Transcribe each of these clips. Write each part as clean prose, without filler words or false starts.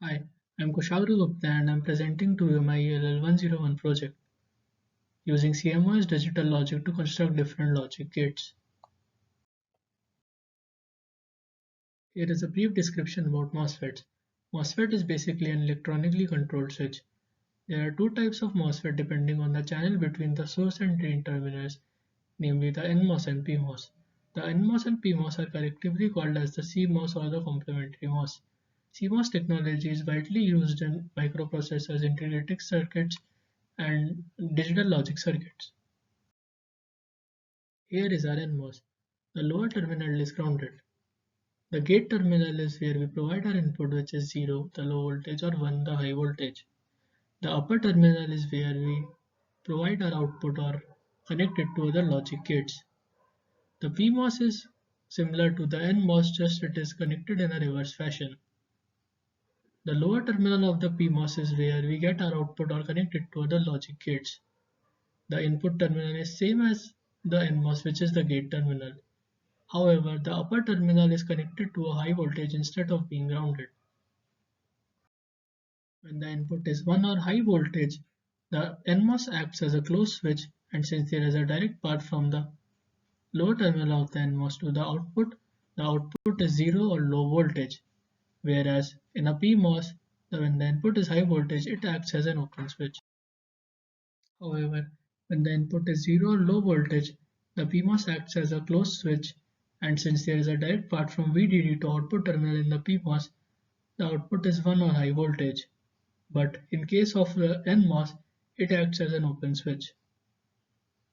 Hi, I'm Kushagra Gupta and I'm presenting to you my ELL 101 project using CMOS digital logic to construct different logic gates. Here is a brief description about MOSFETs. MOSFET is basically an electronically controlled switch. There are two types of MOSFET depending on the channel between the source and drain terminals, namely the NMOS and PMOS. The NMOS and PMOS are collectively called as the CMOS or the complementary MOS. CMOS technology is widely used in microprocessors, integrated circuits, and digital logic circuits. Here is our NMOS. The lower terminal is grounded. The gate terminal is where we provide our input, which is 0, the low voltage, or 1, the high voltage. The upper terminal is where we provide our output or connect it to other logic gates. The PMOS is similar to the NMOS, just it is connected in a reverse fashion. The lower terminal of the PMOS is where we get our output or connect it to other logic gates. The input terminal is same as the NMOS, which is the gate terminal. However, the upper terminal is connected to a high voltage instead of being grounded. When the input is 1 or high voltage, the NMOS acts as a closed switch, and since there is a direct path from the lower terminal of the NMOS to the output is 0 or low voltage. Whereas in a PMOS, when the input is high voltage, it acts as an open switch. However, when the input is 0 or low voltage, the PMOS acts as a closed switch, and since there is a direct path from VDD to output terminal in the PMOS, the output is 1 or high voltage. But in case of the NMOS, it acts as an open switch.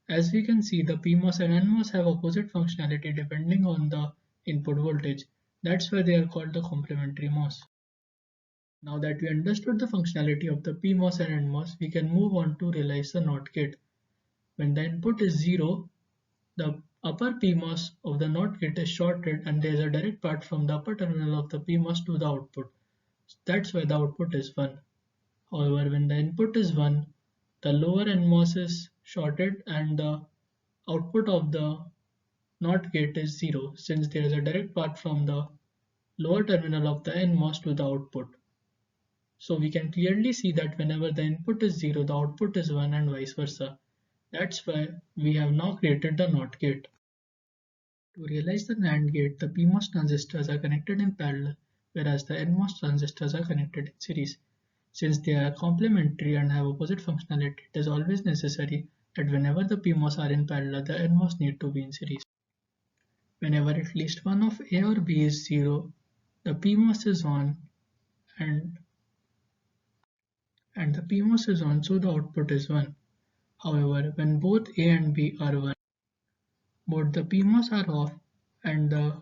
As we can see, the PMOS and NMOS have opposite functionality depending on the input voltage. That's why they are called the complementary MOS. Now that we understood the functionality of the PMOS and NMOS, we can move on to realize the NOT gate. When the input is 0, the upper PMOS of the NOT gate is shorted and there is a direct path from the upper terminal of the PMOS to the output. That's why the output is 1. However, when the input is 1, the lower NMOS is shorted and the output of the NOT gate is 0, since there is a direct path from the lower terminal of the NMOS to the output. So we can clearly see that whenever the input is 0, the output is 1 and vice versa. That's why we have now created the NOT gate. To realize the NAND gate, the PMOS transistors are connected in parallel, whereas the NMOS transistors are connected in series. Since they are complementary and have opposite functionality, it is always necessary that whenever the PMOS are in parallel, the NMOS need to be in series. Whenever at least one of A or B is 0, the PMOS is on and the PMOS is on, so the output is 1. However, when both A and B are 1, both the PMOS are off and the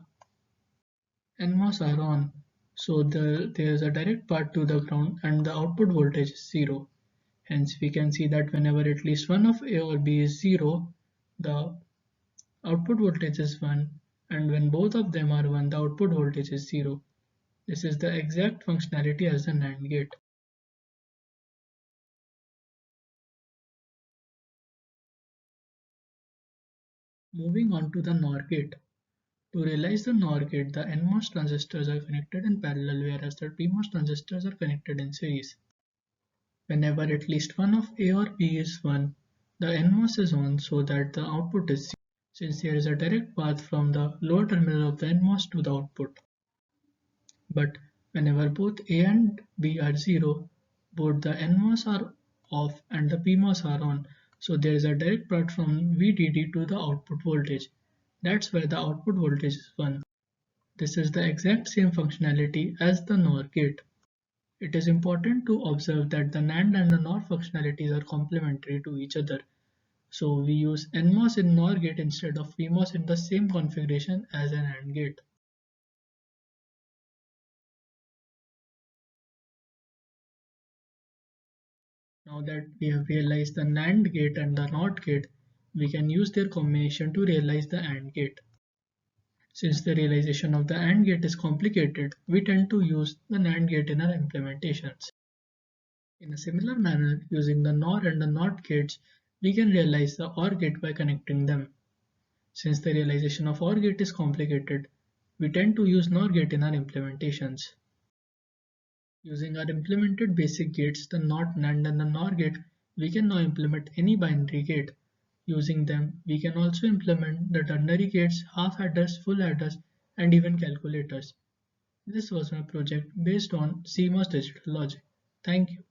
NMOS are on, so there is a direct path to the ground and the output voltage is 0. Hence, we can see that whenever at least one of A or B is 0, the output voltage is 1, and when both of them are 1, the output voltage is 0. This is the exact functionality as the NAND gate. Moving on to the NOR gate. To realize the NOR gate, the NMOS transistors are connected in parallel, whereas the PMOS transistors are connected in series. Whenever at least one of A or B is 1, the NMOS is on so that the output is 0, since there is a direct path from the lower terminal of the NMOS to the output. But whenever both A and B are 0, both the NMOS are off and the PMOS are on, so there is a direct path from VDD to the output voltage. That's why the output voltage is 1. This is the exact same functionality as the NOR gate. It is important to observe that the NAND and the NOR functionalities are complementary to each other. So we use NMOS in NOR gate instead of PMOS in the same configuration as an AND gate. Now that we have realized the NAND gate and the NOT gate, we can use their combination to realize the AND gate. Since the realization of the AND gate is complicated, we tend to use the NAND gate in our implementations. In a similar manner, using the NOR and the NOT gates, we can realize the OR gate by connecting them. Since the realization of OR gate is complicated, we tend to use NOR gate in our implementations. Using our implemented basic gates, the NOT, NAND and the NOR gate, we can now implement any binary gate. Using them, we can also implement the ternary gates, half adders, full adders, and even calculators. This was my project based on CMOS digital logic. Thank you.